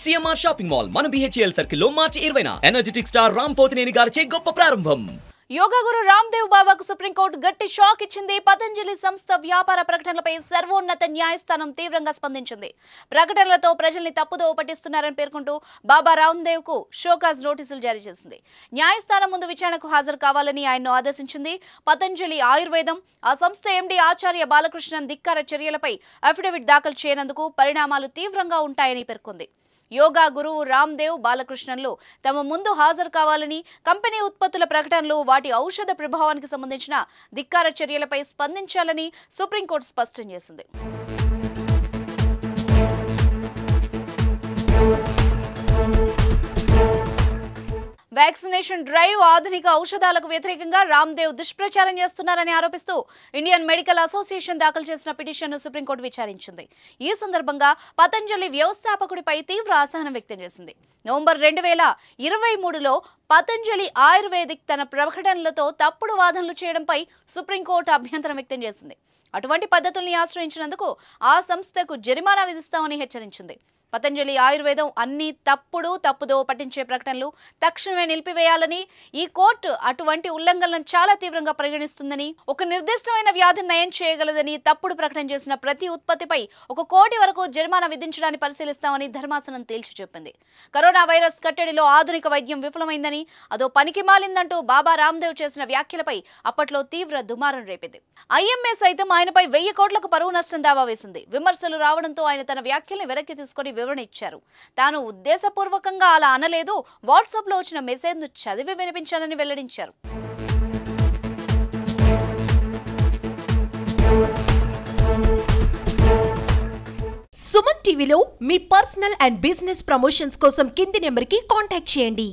CMR shopping mall మన BHEL circle లో మార్చి 20న energetic star Ram Pothineni గారిచే గొప్ప ప్రారంభం. యోగా గురు రామ్దేవ్ బాబాకు సుప్రీంకోర్టు గట్టి షాక్ ఇచ్చింది. పతంజలి సంస్థ వ్యాపార ప్రకటనలపై సర్వోన్నత న్యాయస్థానం తీవ్రంగా స్పందించింది. ప్రకటనలతో ప్రజల్ని తప్పుదోవ పట్టిస్తున్నారని పేర్కొంటూ బాబా రామ్దేవ్ కు షోకాజ్ నోటీసులు జారీ చేసింది. న్యాయస్థానం ముందు విచారణకు హాజరు కావాలని ఆయన్ను ఆదేశించింది. పతంజలి ఆయుర్వేదం, ఆ సంస్థ ఎండీ ఆచార్య బాలకృష్ణన్ ధిక్కార చర్యలపై అఫిడవిట్ దాఖలు చేయనందుకు పరిణామాలు తీవ్రంగా ఉంటాయని పేర్కొంది. యోగా గురువు రామ్దేవ్, బాలకృష్ణన్లు తమ ముందు హాజరు కావాలని, కంపెనీ ఉత్పత్తుల ప్రకటనలు, వాటి ఔషధ ప్రభావానికి సంబంధించిన ధిక్కార చర్యలపై స్పందించాలని సుప్రీంకోర్టు స్పష్టం చేసింది. వ్యాక్సినేషన్ డ్రైవ్, ఆధునిక ఔషధాలకు వ్యతిరేకంగా రామ్దేవ్ దుష్ప్రచారం చేస్తున్నారని ఆరోపిస్తూ ఇండియన్ మెడికల్ అసోసియేషన్ దాఖలు చేసిన పిటిషన్ను సుప్రీంకోర్టు విచారించింది. ఈ సందర్భంగా పతంజలి వ్యవస్థాపకుడిపై తీవ్ర అసహనం వ్యక్తం చేసింది. నవంబర్ 2023లో పతంజలి ఆయుర్వేదిక్ తన ప్రకటనలతో తప్పుడు వాదనలు చేయడంపై సుప్రీంకోర్టు అభ్యంతరం వ్యక్తం చేసింది. అటువంటి పద్ధతుల్ని ఆశ్రయించినందుకు ఆ సంస్థకు జరిమానా విధిస్తామని హెచ్చరించింది. పతంజలి ఆయుర్వేదం అన్ని తప్పుదో పట్టించే ప్రకటనలు తక్షణమే నిలిపివేయాలని, ఈ కోర్టు అటువంటి ఉల్లంఘనలను చాలా తీవ్రంగా పరిగణిస్తుందని, ఒక నిర్దిష్టమైన వ్యాధిని నయం చేయగలదని తప్పుడు ప్రకటన చేసిన ప్రతి ఉత్పత్తిపై 1 కోటి వరకు జరిమానా విధించడాన్ని పరిశీలిస్తామని ధర్మాసనం తేల్చి చెప్పింది. కరోనా వైరస్ కట్టడిలో ఆధునిక వైద్యం విఫలమైందని, అదో పనికి మాలిందంటూ బాబా రామ్దేవ్ చేసిన వ్యాఖ్యలపై అప్పట్లో తీవ్ర దుమారం రేపింది. ఐఎంఏ సైతం ఆయనపై 1000 కోట్లకు పరువు నష్టం దావా వేసింది. విమర్శలు రావడంతో ఆయన తన వ్యాఖ్యల్ని వెనక్కి తీసుకొని వివరణ ఇచ్చారు. తాను ఉద్దేశపూర్వకంగా అలా అనలేదు, వాట్సాప్ లో వచ్చిన మెసేజ్ ను చదివి వినిపించానని వెల్లడించారు. సుమన్ టీవీలో మీ పర్సనల్ అండ్ బిజినెస్ ప్రమోషన్స్ కోసం కింది నెంబర్కి కాంటాక్ట్ చేయండి.